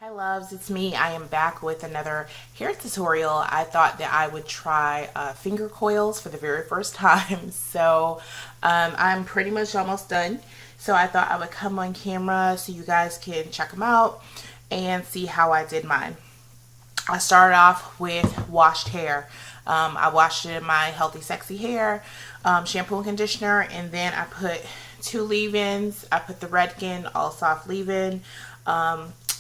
Hi loves, it's me. I am back with another hair tutorial. I thought that I would try finger coils for the very first time. I'm pretty much almost done. So I thought I would come on camera so you guys can check them out and see how I did mine. I started off with washed hair. I washed it in my Healthy Sexy Hair shampoo and conditioner, and then I put 2 leave-ins. I put the Redken All Soft leave-in,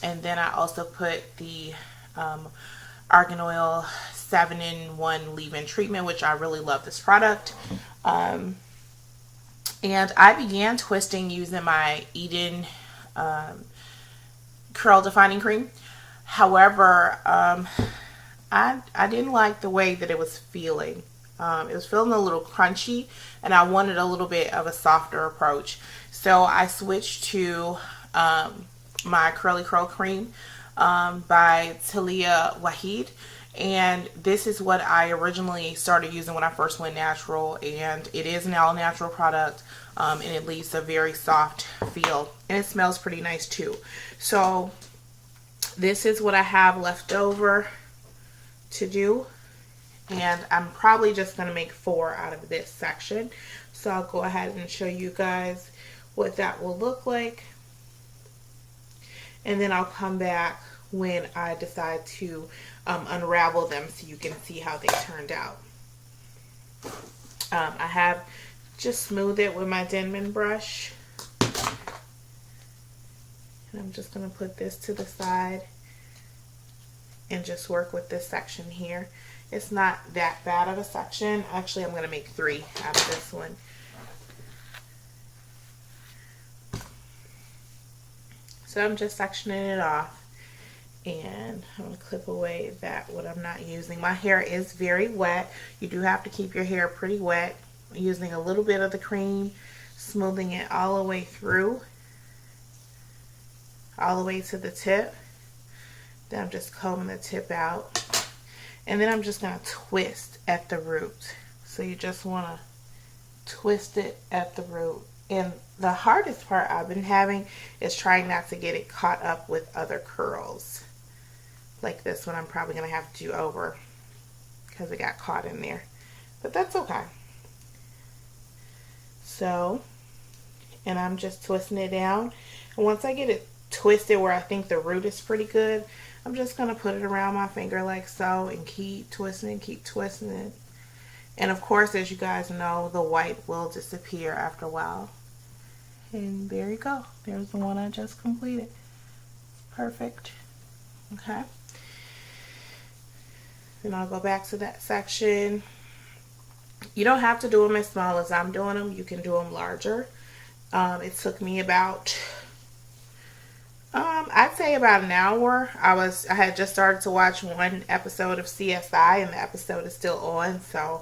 and then I also put the Argan Oil 7-in-1 leave-in treatment, which I really love this product. And I began twisting using my Eden curl defining cream. However, I didn't like the way that it was feeling. It was feeling a little crunchy, and I wanted a little bit of a softer approach. So I switched to my Curly Curl Cream by Taliah Waajid. And this is what I originally started using when I first went natural, and it is an all natural product, and it leaves a very soft feel, and it smells pretty nice too. So this is what I have left over to do, and I'm probably just going to make 4 out of this section. So I'll go ahead and show you guys what that will look like, and then I'll come back when I decide to unravel them so you can see how they turned out. I have just smoothed it with my Denman brush, and I'm just going to put this to the side and just work with this section here. It's not that bad of a section. Actually, I'm going to make 3 out of this one. So I'm just sectioning it off, and I'm going to clip away what I'm not using. My hair is very wet. You do have to keep your hair pretty wet. I'm using a little bit of the cream, smoothing it all the way through, all the way to the tip. Then I'm just combing the tip out, and then I'm just going to twist at the root. So you just want to twist it at the root. And the hardest part I've been having is trying not to get it caught up with other curls. Like this one I'm probably going to have to do over because it got caught in there. But that's okay. So, and I'm just twisting it down. And once I get it twisted where I think the root is pretty good, I'm just going to put it around my finger like so and keep twisting it, keep twisting it. And of course, as you guys know, the white will disappear after a while. And there you go. There's the one I just completed. Perfect. Okay. Then I'll go back to that section. You don't have to do them as small as I'm doing them. You can do them larger. It took me about I'd say about an hour. I had just started to watch one episode of CSI, and the episode is still on, so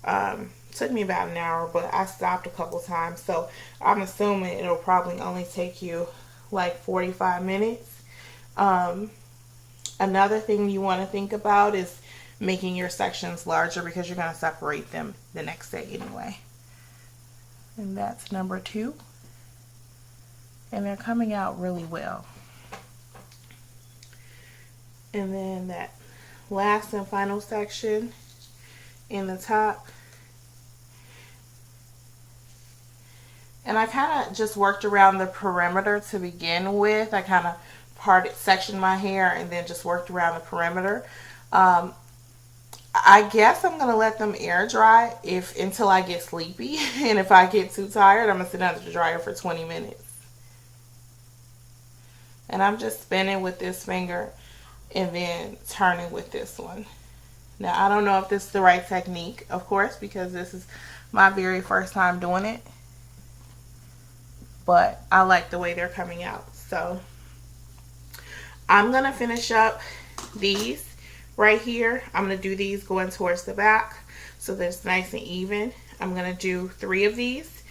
it took me about an hour, but I stopped a couple times, so I'm assuming it'll probably only take you like 45 minutes. Another thing you want to think about is making your sections larger, because you're going to separate them the next day anyway. And that's number 2. And they're coming out really well. And then that last and final section in the top. And I kind of just worked around the perimeter to begin with. I kind of sectioned my hair and then just worked around the perimeter. I guess I'm going to let them air dry until I get sleepy. And if I get too tired, I'm going to sit under the dryer for 20 minutes. And I'm just spinning with this finger and then turning with this one. Now, I don't know if this is the right technique, of course, because this is my very first time doing it. But I like the way they're coming out. So I'm going to finish up these right here. I'm going to do these going towards the back so that it's nice and even. I'm going to do 3 of these.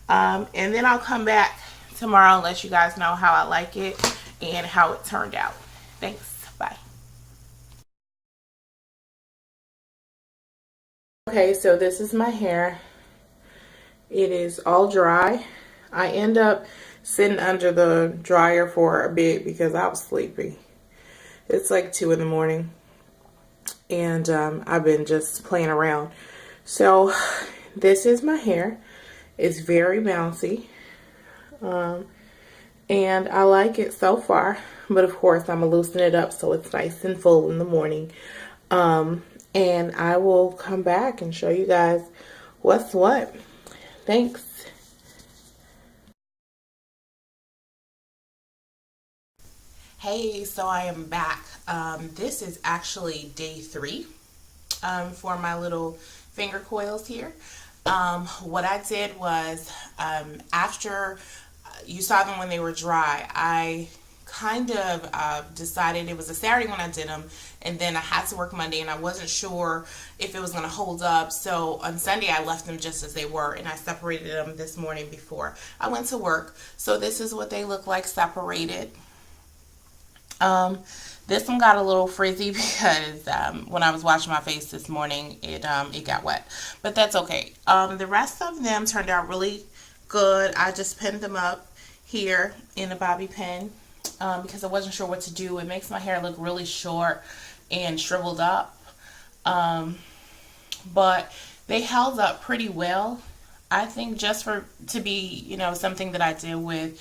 And then I'll come back tomorrow and let you guys know how I like it and how it turned out. Thanks. Bye. Okay, so this is my hair. It is all dry. I end up sitting under the dryer for a bit because I was sleepy. It's like 2 in the morning, and I've been just playing around. So this is my hair. It's very bouncy, and I like it so far. But of course, I'm gonna loosen it up so it's nice and full in the morning. And I will come back and show you guys what's what. Thanks. Hey, so I am back. This is actually day 3 for my little finger coils here. What I did was, after you saw them when they were dry, I kind of decided, it was a Saturday when I did them, and then I had to work Monday, and I wasn't sure if it was going to hold up. So on Sunday I left them just as they were, and I separated them this morning before I went to work. So this is what they look like separated. This one got a little frizzy because when I was washing my face this morning, it got wet, but that's okay. The rest of them turned out really good. I just pinned them up here in a bobby pin because I wasn't sure what to do. It makes my hair look really short and shriveled up, but they held up pretty well. I think just to be, you know, something that I did with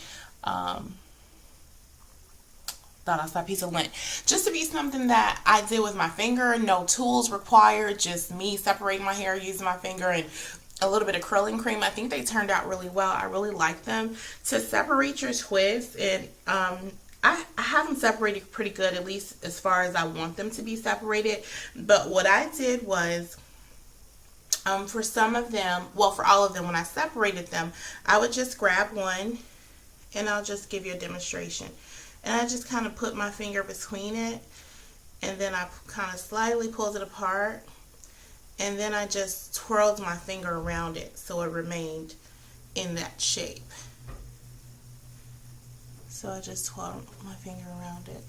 thought I saw a piece of lint. Just to be something that I did with my finger, no tools required, just me separating my hair using my finger and a little bit of curling cream. I think they turned out really well. I really like them. To separate your twists, and I have them separated pretty good, at least as far as I want them to be separated. But what I did was, for some of them, well, for all of them, when I separated them, I would just grab one, and I'll just give you a demonstration. And I just kind of put my finger between it, and then I kind of slightly pulled it apart, and then I just twirled my finger around it so it remained in that shape. So I just twirled my finger around it,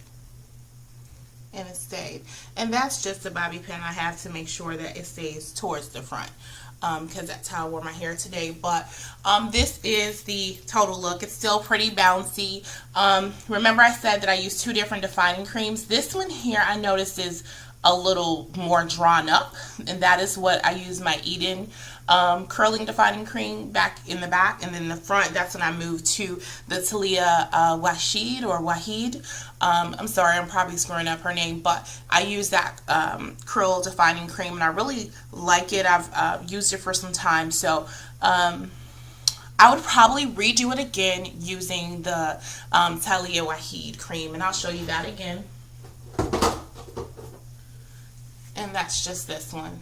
and it stayed. And that's just a bobby pin I have to make sure that it stays towards the front, because that's how I wore my hair today. But this is the total look. It's still pretty bouncy. Remember I said that I used 2 different defining creams. This one here I noticed is a little more drawn up, and that is what I use my Eden curling defining cream back in the back, and then the front, that's when I moved to the Taliah Waajid or Waajid. I'm sorry, I'm probably screwing up her name, but I use that curl defining cream, and I really like it. I've used it for some time, so I would probably redo it again using the Taliah Waajid cream, and I'll show you that again. And that's just this one,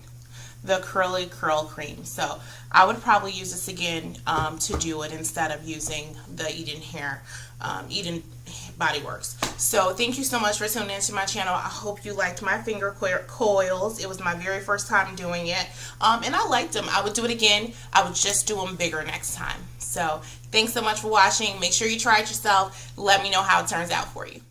the curly curl cream. So I would probably use this again to do it instead of using the Eden Eden Body Works. So thank you so much for tuning into my channel. I hope you liked my finger coils. It was my very first time doing it, and I liked them. I would do it again. I would just do them bigger next time. So thanks so much for watching. Make sure you try it yourself. Let me know how it turns out for you.